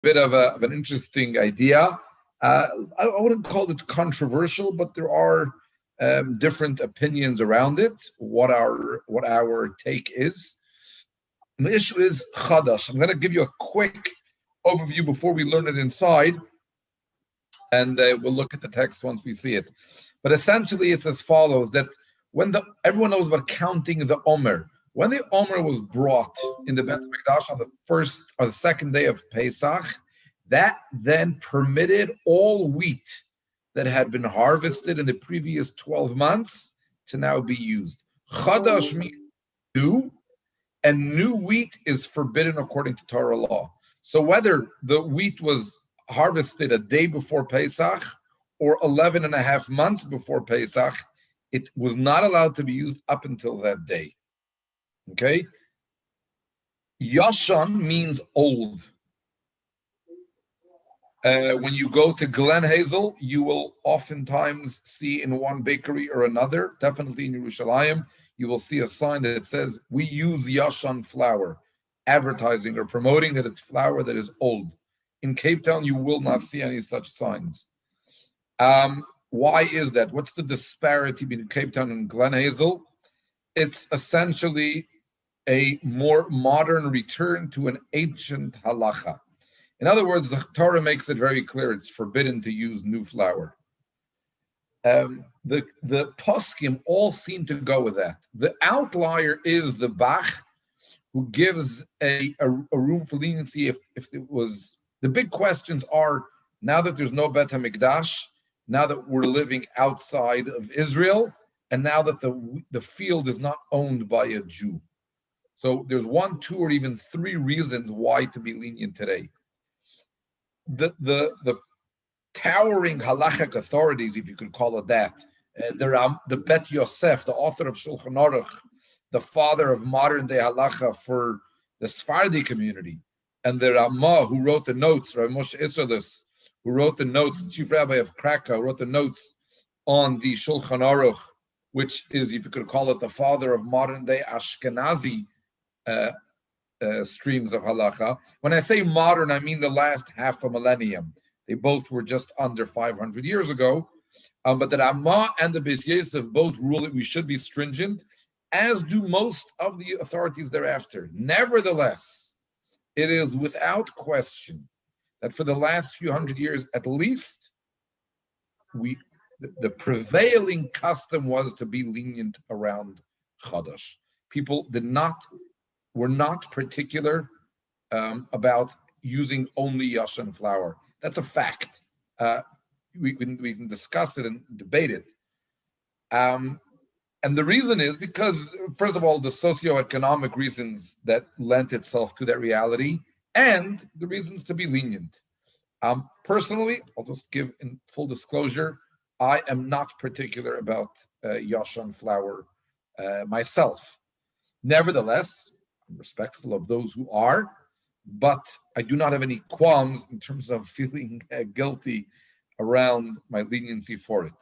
bit of an interesting idea. I wouldn't call it controversial, but there are different opinions around it. What our take is. And the issue is chadash. I'm going to give you a quick overview before we learn it inside, and we'll look at the text once we see it. But essentially, it's as follows: that when everyone knows about counting the Omer. When the Omer was brought in the Beit HaMikdash on the first or the second day of Pesach, that then permitted all wheat that had been harvested in the previous 12 months to now be used. Chadash means new, and new wheat is forbidden according to Torah law. So whether the wheat was harvested a day before Pesach or 11 and a half months before Pesach, it was not allowed to be used up until that day. Okay? Yashan means old. When you go to Glen Hazel, you will oftentimes see in one bakery or another, definitely in Yerushalayim, you will see a sign that says, we use Yashan flour, advertising or promoting that it's flour that is old. In Cape Town, you will not see any such signs. Why is that? What's the disparity between Cape Town and Glen Hazel? It's essentially a more modern return to an ancient halacha. In other words, the Torah makes it very clear it's forbidden to use new flour. The poskim all seem to go with that. The outlier is the Bach, who gives a room for leniency if it was. The big questions are, now that there's no Beit HaMikdash, now that we're living outside of Israel, and now that the field is not owned by a Jew. So there's 1, 2, or even 3 reasons why to be lenient today. The towering halachic authorities, if you could call it that, the Bet Yosef, the author of Shulchan Aruch, the father of modern day halacha for the Sephardi community, and the Ramah, who wrote the notes, Rav Moshe Isserlis, who wrote the notes, the chief rabbi of Krakow, wrote the notes on the Shulchan Aruch, which is, if you could call it, the father of modern day Ashkenazi streams of halacha. When I say modern, I mean the last half a millennium. They both were just under 500 years ago. But the Ramah and the Beis Yosef both rule that we should be stringent, as do most of the authorities thereafter. Nevertheless, it is without question that for the last few hundred years at least, the prevailing custom was to be lenient around Chadash. People were not particular about using only Yashan flour. That's a fact. We can discuss it and debate it. And the reason is because, first of all, the socioeconomic reasons that lent itself to that reality, and the reasons to be lenient. Personally, I'll just give in full disclosure, I am not particular about Yashan flour myself. Nevertheless, I'm respectful of those who are, but I do not have any qualms in terms of feeling guilty around my leniency for it.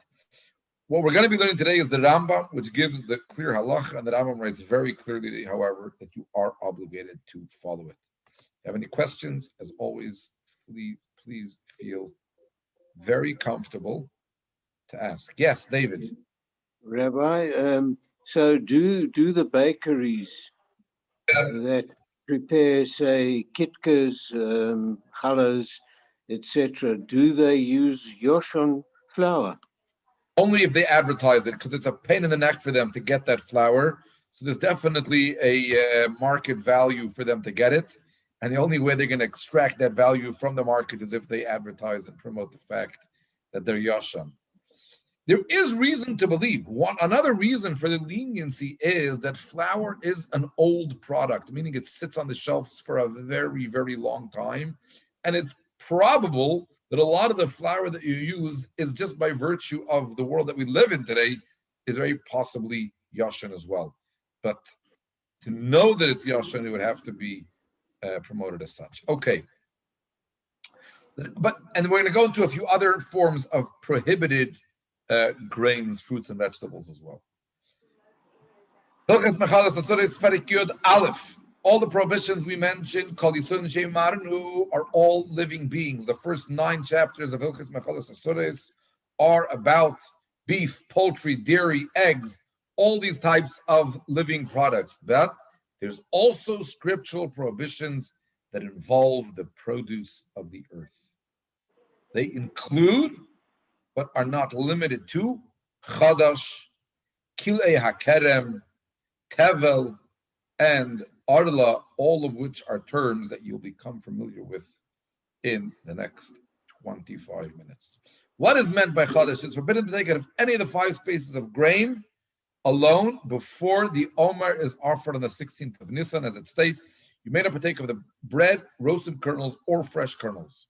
What we're going to be learning today is the Rambam, which gives the clear halacha, and the Rambam writes very clearly, however, that you are obligated to follow it. If you have any questions, as always, please feel very comfortable to ask. Yes, David. Rabbi, so do the bakeries that prepare, say, kitkas, challahs, etc., do they use Yashan flour? Only if they advertise it, because it's a pain in the neck for them to get that flour. So there's definitely a market value for them to get it. And the only way they're going to extract that value from the market is if they advertise and promote the fact that they're Yashan. There is reason to believe. Another reason for the leniency is that flour is an old product, meaning it sits on the shelves for a very, very long time. And it's probable that a lot of the flour that you use is just by virtue of the world that we live in today is very possibly Yashan as well. But to know that it's Yashan, it would have to be promoted as such. Okay. And we're going to go into a few other forms of prohibited grains, fruits, and vegetables as well. All the prohibitions we mentioned, Kol Yisun Shem Marnu, are all living beings. The first 9 chapters of Hilchos Mecholos Asuros are about beef, poultry, dairy, eggs, all these types of living products. But there's also scriptural prohibitions that involve the produce of the earth. They include, but are not limited to, Chadash, Kilei HaKerem, Tevel, and Arla, all of which are terms that you'll become familiar with in the next 25 minutes. What is meant by Chadash? It's forbidden to take out of any of the 5 spaces of grain alone before the Omer is offered on the 16th of Nisan, as it states, you may not partake of the bread, roasted kernels, or fresh kernels.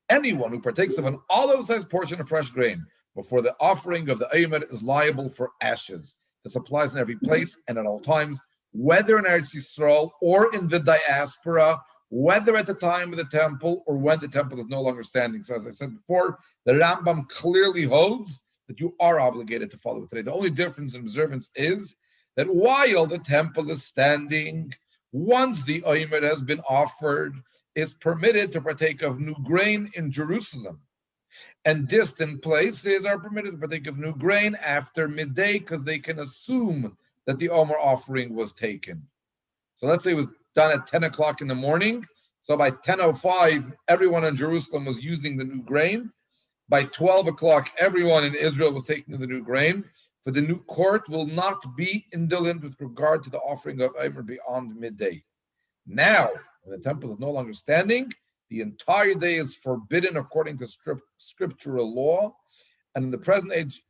Anyone who partakes of an olive-sized portion of fresh grain before the offering of the Omer is liable for ashes. This applies in every place and at all times, whether in Eretz Yisrael or in the diaspora, whether at the time of the temple or when the temple is no longer standing. So as I said before, the Rambam clearly holds that you are obligated to follow it today. The only difference in observance is that while the temple is standing, once the Omer has been offered, is permitted to partake of new grain in Jerusalem. And distant places are permitted to partake of new grain after midday because they can assume that the Omer offering was taken. So let's say it was done at 10 o'clock in the morning. So by 10:05, everyone in Jerusalem was using the new grain. By 12 o'clock, everyone in Israel was taking the new grain. For the new court will not be indolent with regard to the offering of Omer beyond midday. Now, when the temple is no longer standing, the entire day is forbidden according to scriptural law. And in the present age,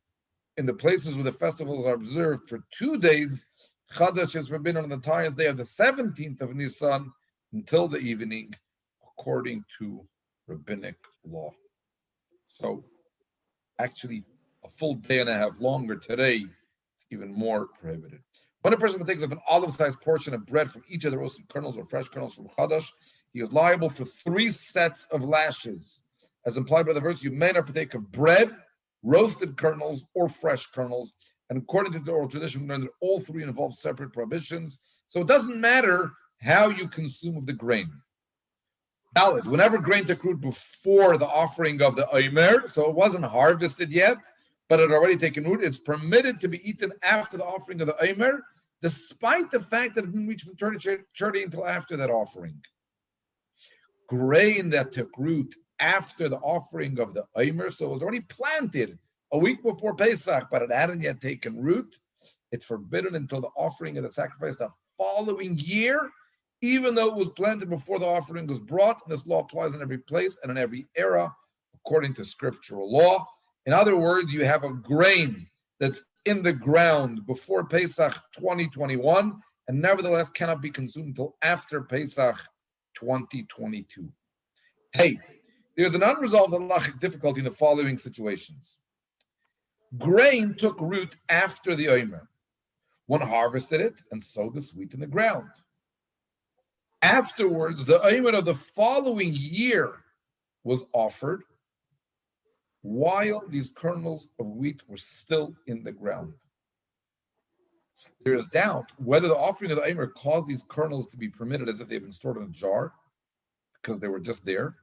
in the places where the festivals are observed for 2 days, Chadash is forbidden on the entire day of the 17th of Nisan until the evening, according to rabbinic law. So, actually, a full day and a half longer today, even more prohibited. When a person partakes of an olive-sized portion of bread from each of the roasted kernels or fresh kernels from Chadash, he is liable for 3 sets of lashes. As implied by the verse, you may not partake of bread, roasted kernels, or fresh kernels. And according to the oral tradition, we learn that all 3 involve separate prohibitions. So it doesn't matter how you consume of the grain. Valid. Whenever grain took root before the offering of the Omer, so it wasn't harvested yet, but it had already taken root, it's permitted to be eaten after the offering of the Omer, despite the fact that it didn't reach maturity until after that offering. Grain that took root after the offering of the Omer, so it was already planted a week before Pesach, but it hadn't yet taken root, it's forbidden until the offering of the sacrifice the following year, even though it was planted before the offering was brought. And this law applies in every place and in every era, according to scriptural law. In other words, you have a grain that's in the ground before Pesach 2021, and nevertheless cannot be consumed until after Pesach 2022. Hey, there's an unresolved halachic difficulty in the following situations. Grain took root after the Omer. One harvested it and sowed the wheat in the ground. Afterwards, the Omer of the following year was offered while these kernels of wheat were still in the ground. There is doubt whether the offering of the Omer caused these kernels to be permitted as if they've been stored in a jar because they were just there,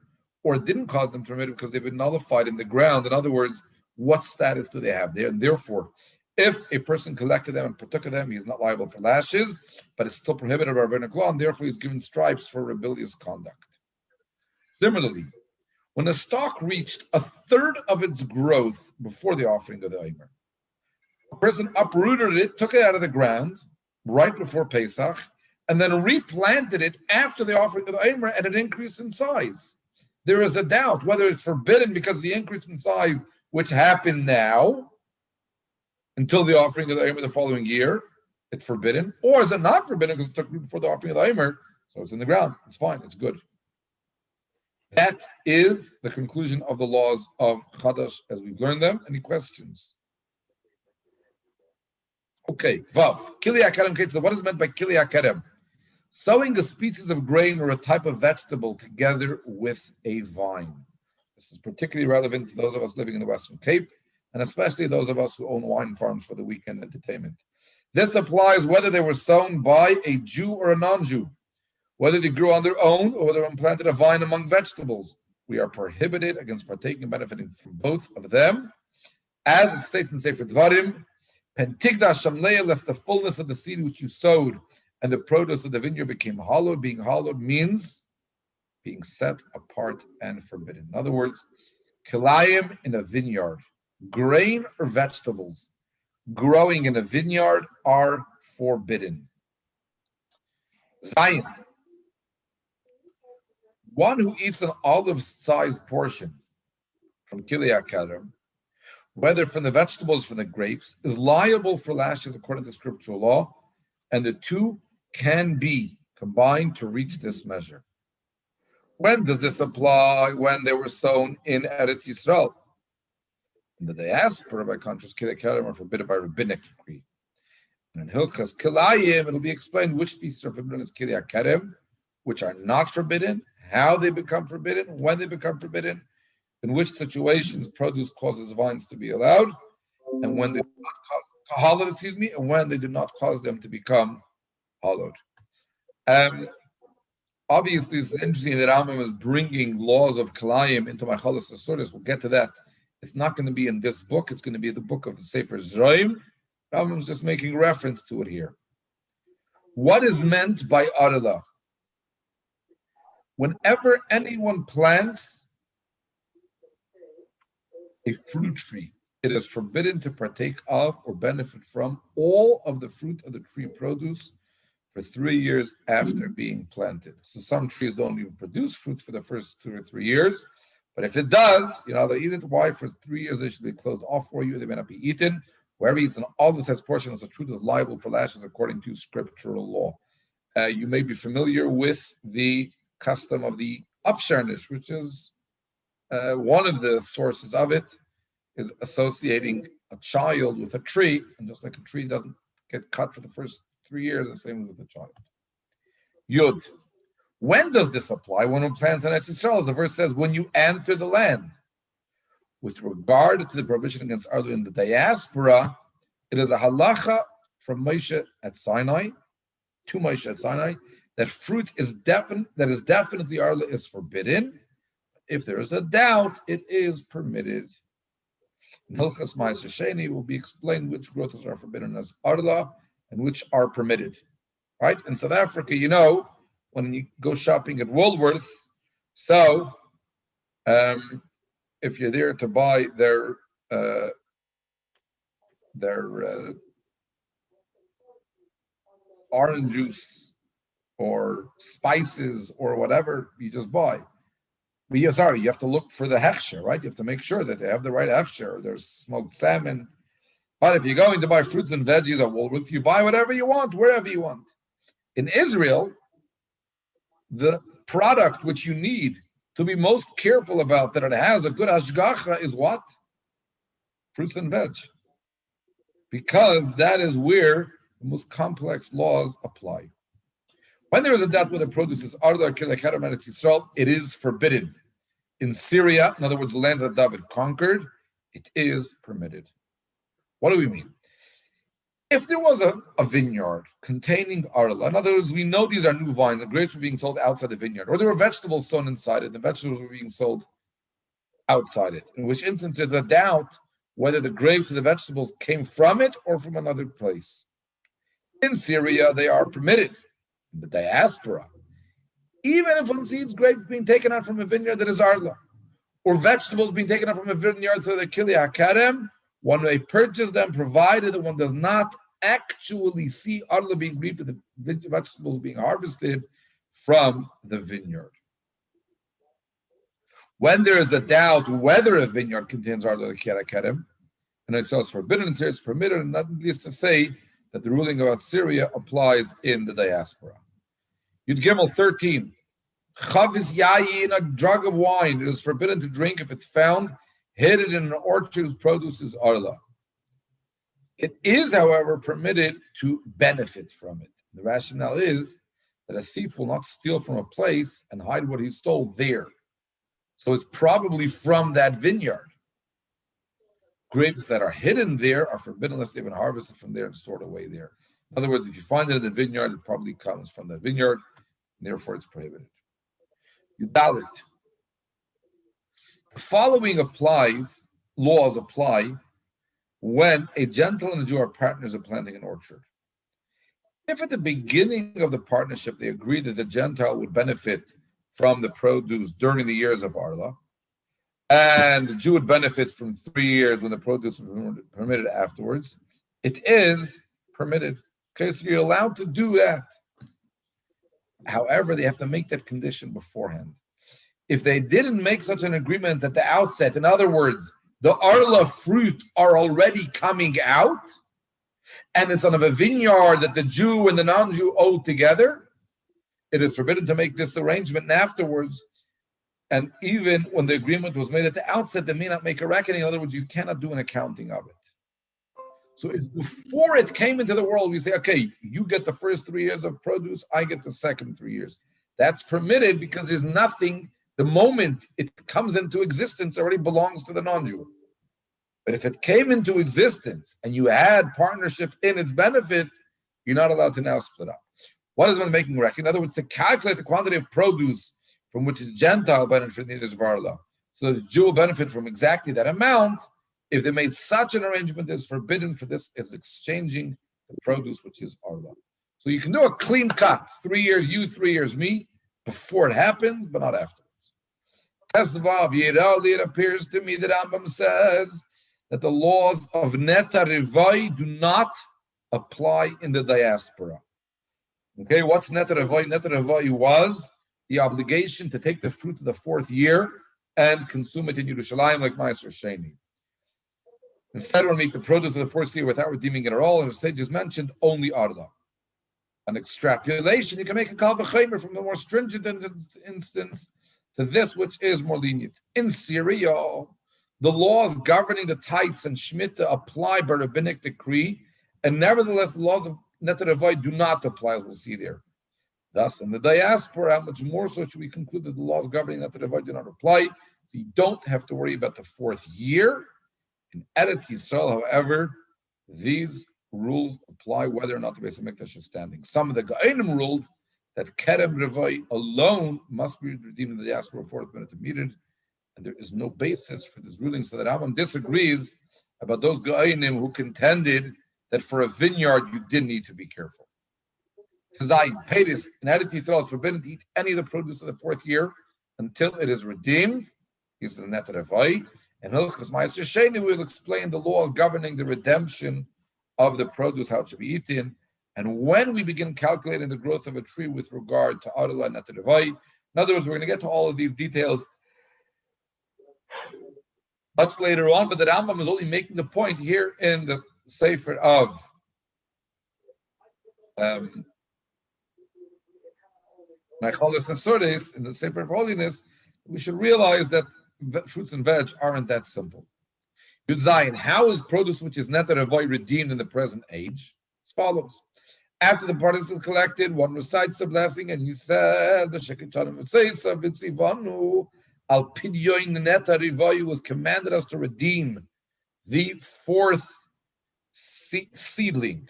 or it didn't cause them to be permitted because they've been nullified in the ground. In other words, what status do they have there? And therefore, if a person collected them and partook of them, he is not liable for lashes, but it's still prohibited by rabbinic law, and therefore he's given stripes for rebellious conduct. Similarly, when a stalk reached a third of its growth before the offering of the Omer, a person uprooted it, took it out of the ground right before Pesach, and then replanted it after the offering of the Omer, and it increased in size. There is a doubt whether it's forbidden because of the increase in size, which happened now, until the offering of the Omer the following year, it's forbidden, or is it not forbidden because it took root before the offering of the Omer, so it's in the ground, it's fine, it's good. That is the conclusion of the laws of Chadash as we've learned them. Any questions? Okay, Vav, Kili Akarem Ketzah. What is meant by Kili Akarem? Sowing a species of grain or a type of vegetable together with a vine. This is particularly relevant to those of us living in the Western Cape, and especially those of us who own wine farms for the weekend entertainment. This applies whether they were sown by a Jew or a non-Jew. whether they grew on their own or whether they planted a vine among vegetables. We are prohibited against partaking and benefiting from both of them. As it states in Sefer Dvarim, Pentigda Shamleya, lest the fullness of the seed which you sowed and the produce of the vineyard became hallowed. Being hallowed means being set apart and forbidden. In other words, kilayim in a vineyard, grain or vegetables growing in a vineyard are forbidden. Zion, one who eats an olive-sized portion from Kilei HaKerem, whether from the vegetables or from the grapes, is liable for lashes according to scriptural law, and the two can be combined to reach this measure. When does this apply? When they were sown in Eretz Yisrael. In the diaspora, by contrast, Kilei HaKerem are forbidden by rabbinic decree. And in Hilchas Kilayim, it'll be explained which pieces are forbidden as Kilei HaKerem, which are not forbidden, how they become forbidden, when they become forbidden, in which situations produce causes vines to be allowed, and when they do not cause hallowed, and when they do not cause them to become hallowed. Obviously, it's interesting that Rambam is bringing laws of Kilayim into Machalas Asuris. We'll get to that. It's not going to be in this book. It's going to be the book of the Sefer Zroim. Rambam is just making reference to it here. What is meant by Arla? Whenever anyone plants a fruit tree, it is forbidden to partake of or benefit from all of the fruit of the tree produce for 3 years after being planted. So some trees don't even produce fruit for the first 2 or 3 years, but if it does, they'll eat it. Why? For 3 years they should be closed off for you. They may not be eaten. Whoever eats an olive-sized portion of the fruit is liable for lashes according to scriptural law. You may be familiar with the custom of the upsharnish, which is one of the sources of it, is associating a child with a tree, and just like a tree doesn't get cut for the first 3 years, the same with the child. Yud. When does this apply? When one plants on Eretz Yisrael, as the verse says, when you enter the land. With regard to the prohibition against Arla in the diaspora, it is a halacha from Moshe at Sinai, to Moshe at Sinai, that fruit is definitely Arla is forbidden. If there is a doubt, it is permitted. In Hilchas Ma'aser Sheni will be explained which growths are forbidden as Arla and which are permitted. Right? In South Africa, when you go shopping at Woolworths, so if you're there to buy their orange juice or spices or whatever, you just buy. But you have to look for the hechsher, right? You have to make sure that they have the right hechsher. There's smoked salmon. But if you're going to buy fruits and veggies at Woolworths, you buy whatever you want, wherever you want. In Israel, the product which you need to be most careful about that it has a good hashgacha is what? Fruits and veg. Because that is where the most complex laws apply. When there is a doubt whether produce is Arla or Kilei HaKerem and Eretz Yisrael, it is forbidden. In Syria, in other words, the lands that David conquered, it is permitted. What do we mean? If there was a vineyard containing Arla, in other words, we know these are new vines, and grapes were being sold outside the vineyard, or there were vegetables sown inside it, the vegetables were being sold outside it, in which instance there's a doubt whether the grapes or the vegetables came from it or from another place. In Syria, they are permitted. In the diaspora, even if one sees grapes being taken out from a vineyard that is Arla, or vegetables being taken out from a vineyard to the Kilei HaKerem, one may purchase them provided that one does not actually see Arla being reaped, the vegetables being harvested from the vineyard. When there is a doubt whether a vineyard contains Arla or Kilei HaKerem, and it says forbidden and it's permitted, and not least to say that the ruling about Syria applies in the diaspora. Yud Gimel 13. Chavis yayin, a drug of wine. It is forbidden to drink if it's found hidden in an orchard whose produce is Arla. It is, however, permitted to benefit from it. The rationale is that a thief will not steal from a place and hide what he stole there. So it's probably from that vineyard. Grapes that are hidden there are forbidden unless they've been harvested from there and stored away there. In other words, if you find it in the vineyard, it probably comes from the vineyard. and therefore it's prohibited. Yudalit. The following laws apply when a Gentile and a Jew are partners of planting an orchard. If at the beginning of the partnership they agreed that the Gentile would benefit from the produce during the years of Arla, and the Jew would benefit from 3 years when the produce was permitted afterwards, it is permitted. Okay, so you're allowed to do that. However, they have to make that condition beforehand. If they didn't make such an agreement at the outset, in other words, the Arla fruit are already coming out, and it's on a vineyard that the Jew and the non-Jew owe together, it is forbidden to make this arrangement. And afterwards, and even when the agreement was made at the outset, they may not make a reckoning. In other words, you cannot do an accounting of it. So before it came into the world, we say, okay, you get the first 3 years of produce, I get the second 3 years. That's permitted because there's nothing, the moment it comes into existence already belongs to the non-Jew. But if it came into existence and you had partnership in its benefit, you're not allowed to now split up. What is one making record? In other words, to calculate the quantity of produce from which the Gentile benefit from the years of Arla, so that the Jew will benefit from exactly that amount. If they made such an arrangement that is forbidden for this, is exchanging the produce, which is Arla. So you can do a clean cut, 3 years you, 3 years me, before it happens, but not afterwards. It appears to me that Rambam says that the laws of Neta Revai do not apply in the diaspora. Okay, what's Neta Revai? Neta Revai was the obligation to take the fruit of the 4th year and consume it in Yerushalayim like Ma'aser Sheni. Instead, we'll make the produce of the 4th year without redeeming it at all. As the sages mentioned, only Arla. An extrapolation, you can make a Kal V'Chomer from the more stringent instance to this which is more lenient. In Syria, the laws governing the tithes and Shemitah apply by rabbinic decree, and nevertheless, the laws of Neta Revai do not apply, as we'll see there. Thus, in the diaspora, how much more so should we conclude that the laws governing Neta Revai do not apply? So you don't have to worry about the 4th year. In Eretz Yisrael, however, these rules apply whether or not the Beis HaMikdash is standing. Some of the Ga'inim ruled that Kerem Revai alone must be redeemed in the diaspora before it's been intermediate, and there is no basis for this ruling. So that Rambam disagrees about those Ga'inim who contended that for a vineyard you didn't need to be careful. Zayin, Pedis, in Eretz Yisrael, it's forbidden to eat any of the produce of the 4th year until it is redeemed. This is Neta Revai. And Hilchos Ma'aser Sheni will explain the laws governing the redemption of the produce, how it should be eaten, and when we begin calculating the growth of a tree with regard to Arla and Neta Revai. In other words, we're going to get to all of these details much later on, but the Rambam is only making the point here in the Sefer of Mecholos Nesuris, in the Sefer of Holiness. We should realize that fruits and veg aren't that simple. Yud Zayin, how is produce which is Neta Revai redeemed in the present age? As follows. After the produce is collected, one recites the blessing and he says, the Shekichanam V'tzeisa V'tzivanu Al Pidyoin Neta Revai was commanded us to redeem the 4th seedling.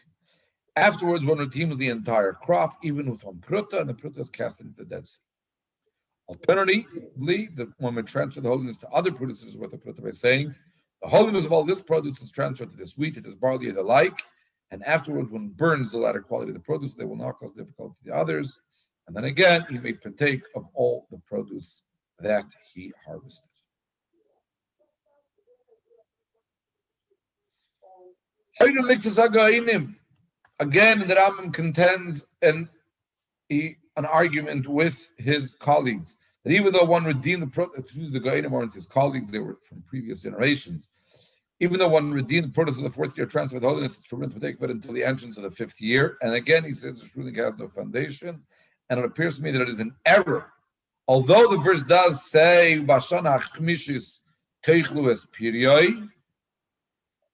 Afterwards, one redeems the entire crop, even with one pruta, and the pruta is cast into the Dead Sea. Alternatively, when we transfer the holiness to other produces, what the pruta by saying, the holiness of all this produce is transferred to this wheat, it is barley, and the like, and afterwards, one burns the latter quality of the produce, they will not cause difficulty to the others, and then again, he may partake of all the produce that he harvested. Again, the Rambam contends an argument with his colleagues that even though one redeemed the Ga'inim aren't his colleagues, they were from previous generations. Even though one redeemed the produce of the 4th year transfer of holiness, it's forbidden to partake of it until the entrance of the 5th year. And again, he says this ruling has no foundation, and it appears to me that it is an error. Although the verse does say "Bashanach Mishis Teichlu Es Piriyoi,"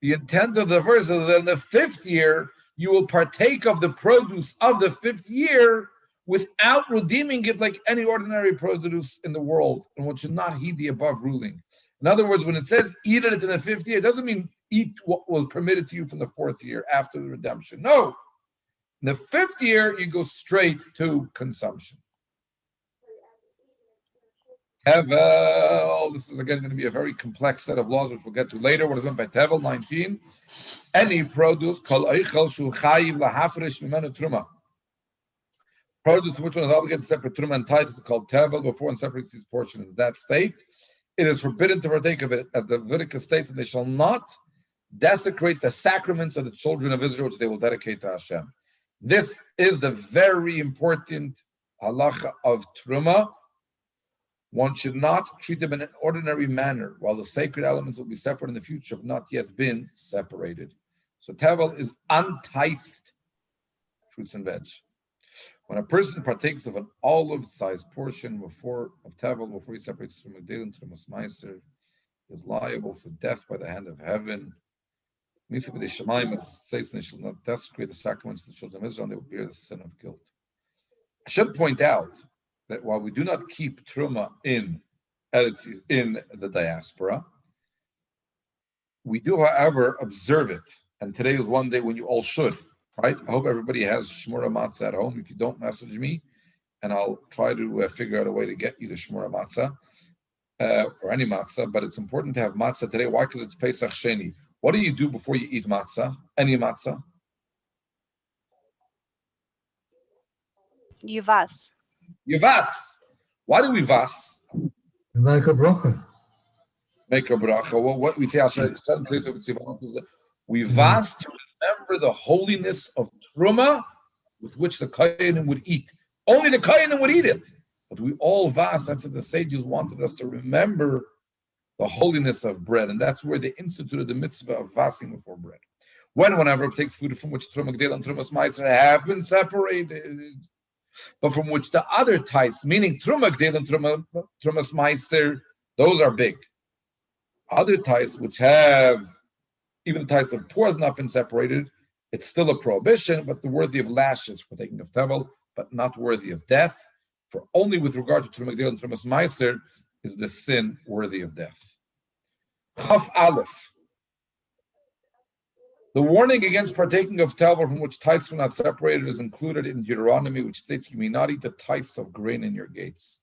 the intent of the verse is that in the 5th year you will partake of the produce of the 5th year without redeeming it like any ordinary produce in the world, and one should not heed the above ruling. In other words, when it says eat it in the 5th year, it doesn't mean eat what was permitted to you from the 4th year after the redemption. No. In the 5th year, you go straight to consumption. Tevel, this is again going to be a very complex set of laws, which we'll get to later. What is meant by Tevel? 19. Any produce, kol eichel shu chayiv lahafresh mimenu truma. Produce which one is obligated to separate truma and tithe is called Tevel before one separates these portions. In that state, it is forbidden to partake of it, as the Leviticus states, and they shall not desecrate the sacraments of the children of Israel, which they will dedicate to Hashem. This is the very important halacha of truma. One should not treat them in an ordinary manner, while the sacred elements will be separate in the future have not yet been separated. So Tevel is untithed fruits and veg. When a person partakes of an olive-sized portion of Tevel before he separates from Magdalene and Trumas Meiser, he is liable for death by the hand of heaven. Misa b'dei Shemayim, as it says, they shall not desecrate the sacraments of the children of Israel, and they will bear the sin of guilt. I should point out that while we do not keep Truma in the diaspora, we do, however, observe it. And today is one day when you all should, right? I hope everybody has Shmura Matzah at home. If you don't, message me, and I'll try to figure out a way to get you the Shmura Matzah, or any matzah, but it's important to have matzah today. Why? Because it's Pesach Sheni. What do you do before you eat matzah? Any matzah? You vas. You vas. Why do we vas? Make a bracha. Make a bracha. Well, what we say, we vas to remember the holiness of truma with which the kohanim would eat. Only the kohanim would eat it. But we all vas. That's what the sages wanted us to remember, the holiness of bread. And that's where they instituted the mitzvah of fasting before bread. Whenever it takes food from which Truma Gdel and Trumas Meiser have been separated, but from which the other types, meaning Truma Gdel and Trumas Meiser, those are big. Other types which have, even the types of poor have not been separated, it's still a prohibition, but they're worthy of lashes for taking of tevel, but not worthy of death. For only with regard to Truma Gdel and Trumas Meiser is the sin worthy of death. Chaf Aleph. The warning against partaking of tevel from which tithes were not separated is included in Deuteronomy, which states you may not eat the tithes of grain in your gates.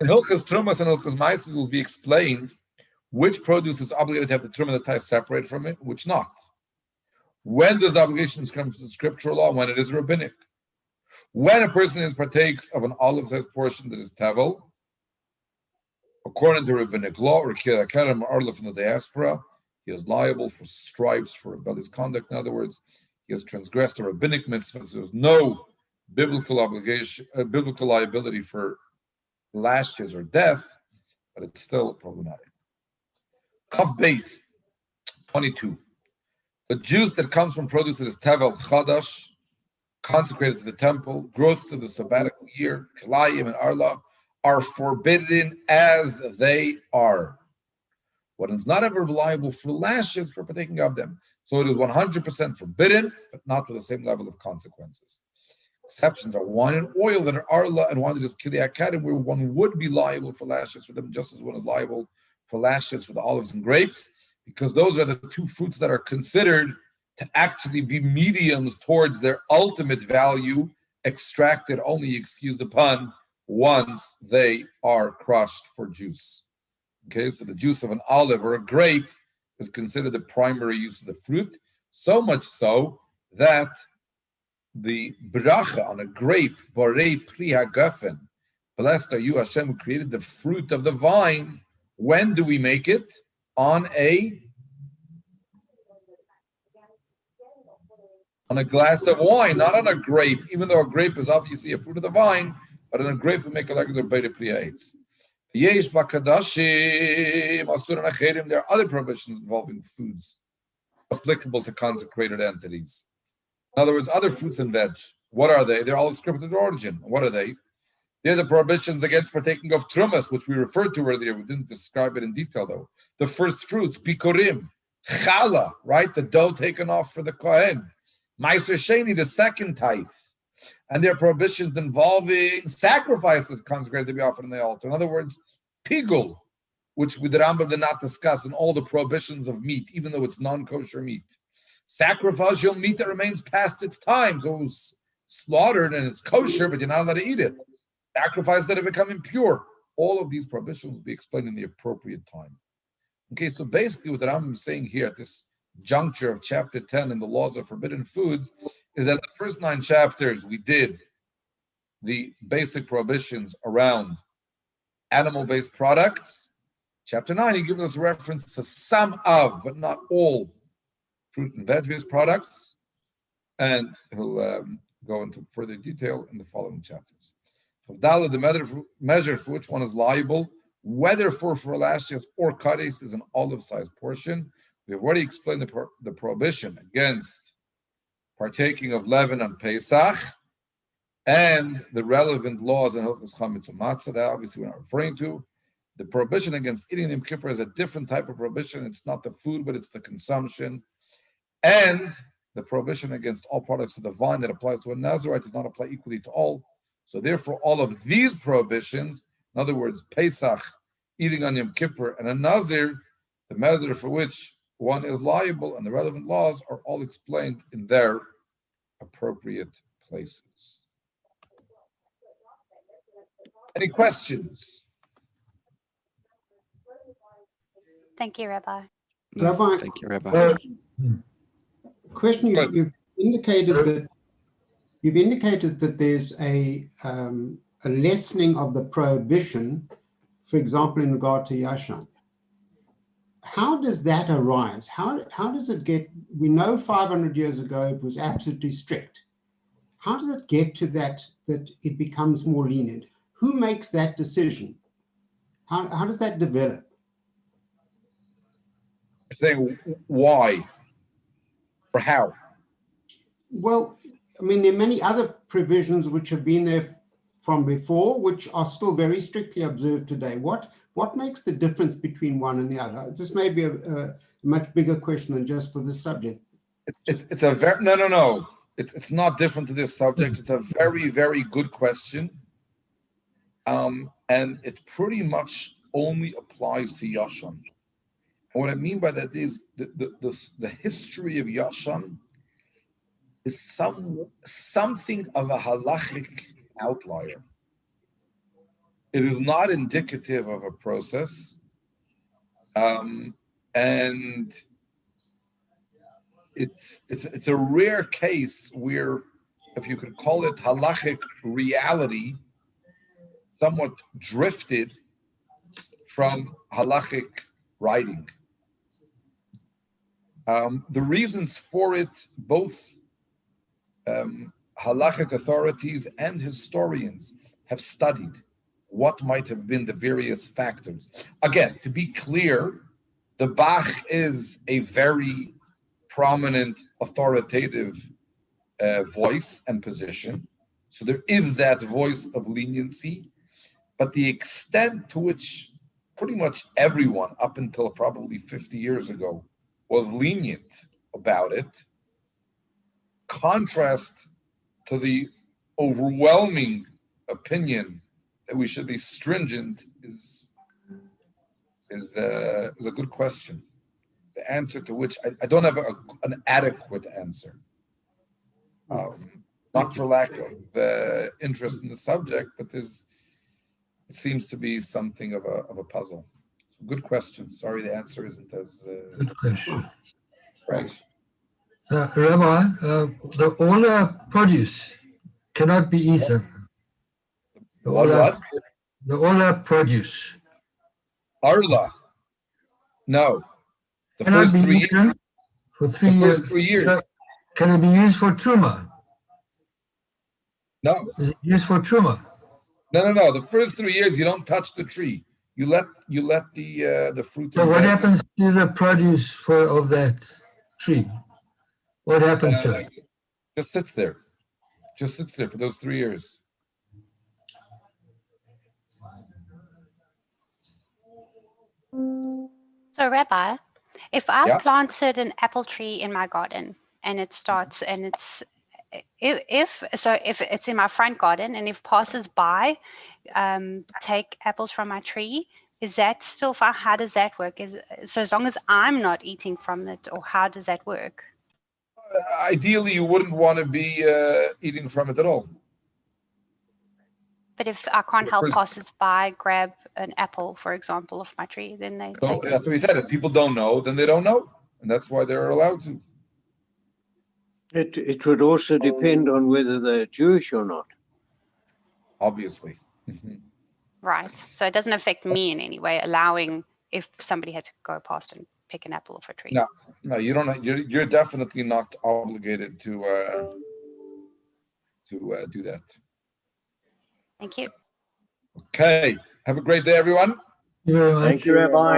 In Hilchas Trumas and Hilchas Meiser will be explained which produce is obligated to have the Truma and the tithes separated from it, which not. When does the obligation come from the scriptural law? When it is rabbinic. When a person partakes of an olive-sized portion that is tevel, according to rabbinic law, or Kerem Arla from the diaspora, he is liable for stripes for rebellious conduct. In other words, he has transgressed a rabbinic mitzvah. So there's no biblical obligation, biblical liability for lashes or death, but it's still problematic. Chaf Beis, 22. The juice that comes from produce that is tevel chadash, consecrated to the temple, growth to the sabbatical year, kalayim and arla, are forbidden as they are. What is not ever reliable for lashes for partaking of them. So it is 100% forbidden, but not with the same level of consequences. Exceptions are wine and oil that are arla and wine that is kiliakadim, where one would be liable for lashes for them, just as one is liable for lashes for the olives and grapes, because those are the two fruits that are considered to actually be mediums towards their ultimate value, extracted only, excuse the pun, once they are crushed for juice. Okay, so the juice of an olive or a grape is considered the primary use of the fruit, so much so that the bracha on a grape, borei pri hagafen, blessed are you, Hashem, who created the fruit of the vine. When do we make it? On a glass of wine, not on a grape, even though a grape is obviously a fruit of the vine, but on a grape we make a regular Beire Priya Eitz. There are other prohibitions involving foods applicable to consecrated entities. In other words, other fruits and veg. What are they? They're all ascribed to origin. What are they? They're the prohibitions against partaking of trumas, which we referred to earlier. We didn't describe it in detail, though. The first fruits, pikorim, challah, right? The dough taken off for the kohen. Meiser Sheni, the second tithe. And there are prohibitions involving sacrifices consecrated to be offered on the altar. In other words, pigul, which the Rambam did not discuss in all the prohibitions of meat, even though it's non-kosher meat. Sacrificial meat that remains past its time, so slaughtered and it's kosher, but you're not allowed to eat it. Sacrifice that it become impure. All of these prohibitions will be explained in the appropriate time. Okay, so basically what I'm saying here at this juncture of chapter 10 in the laws of forbidden foods is that in the first 9 chapters we did the basic prohibitions around animal-based products. Chapter 9, he gives us reference to some of, but not all, fruit and veg-based products, and he'll go into further detail in the following chapters. Avdala, the measure for which one is liable, whether for lashes or kares, is an olive-sized portion. We have already explained the prohibition against partaking of leaven on Pesach and the relevant laws in Hilchos Chametz and Matzah that obviously we're not referring to. The prohibition against eating Yom Kippur is a different type of prohibition. It's not the food, but it's the consumption. And the prohibition against all products of the vine that applies to a Nazirite does not apply equally to all. So therefore, all of these prohibitions, in other words, Pesach, eating on Yom Kippur, and a Nazir, the matter for which one is liable, and the relevant laws are all explained in their appropriate places. Any questions? Thank you, Rabbi. Rabbi, Thank you, Rabbi. question: you've indicated that there's a lessening of the prohibition, for example, in regard to Yashan. How does that arise? How does it get? We know 500 years ago it was absolutely strict. How does it get to that it becomes more lenient? Who makes that decision? How does that develop? Saying why or how? Well, I mean, there are many other provisions which have been there from before, which are still very strictly observed today. What makes the difference between one and the other? This may be a much bigger question than just for this subject. It's a very no. It's not different to this subject. It's a very, very good question. And it pretty much only applies to Yashan. And what I mean by that is the history of Yashan is something of a halachic outlier. It is not indicative of a process, and it's a rare case where, if you could call it halachic reality, somewhat drifted from halachic writing. The reasons for it, both halachic authorities and historians have studied what might have been the various factors. Again, to be clear, the Bach is a very prominent, authoritative voice and position. So there is that voice of leniency, but the extent to which pretty much everyone up until probably 50 years ago was lenient about it, contrast to the overwhelming opinion that we should be stringent is a good question. The answer to which I don't have an adequate answer. Not for lack of interest in the subject, but it seems to be something of a puzzle. So good question. Sorry, the answer isn't as Good question. right. Rabbi, the Ola produce cannot be eaten. The What? The Ola produce Arla. No. The cannot first be 3 years. eaten for 3 The years. first 3 years. Can it be used for truma? No. Is it used for truma? No. The first 3 years you don't touch the tree. You let the fruit. So what happens to the produce of that tree? What happens to it? Just sits there. Just sits there for those 3 years. So, Rabbi, if I Yeah. planted an apple tree in my garden and it starts and if it's in my front garden and if passers-by take apples from my tree, is that still fine? How does that work? So as long as I'm not eating from it, or how does that work? Ideally, you wouldn't want to be eating from it at all. But if I can't help First- passers-by grab an apple, for example, off my tree, then they So take it. that's what he said. If people don't know, then they don't know, and that's why they're allowed to. It would also depend on whether they're Jewish or not. Obviously. Mhm. Right. So it doesn't affect me in any way, allowing if somebody had to go past and pick an apple off a tree. No. No, you don't. You're definitely not obligated to do that. Thank you. Okay. Have a great day, everyone. Thank you very much. Thank you, Rabbi.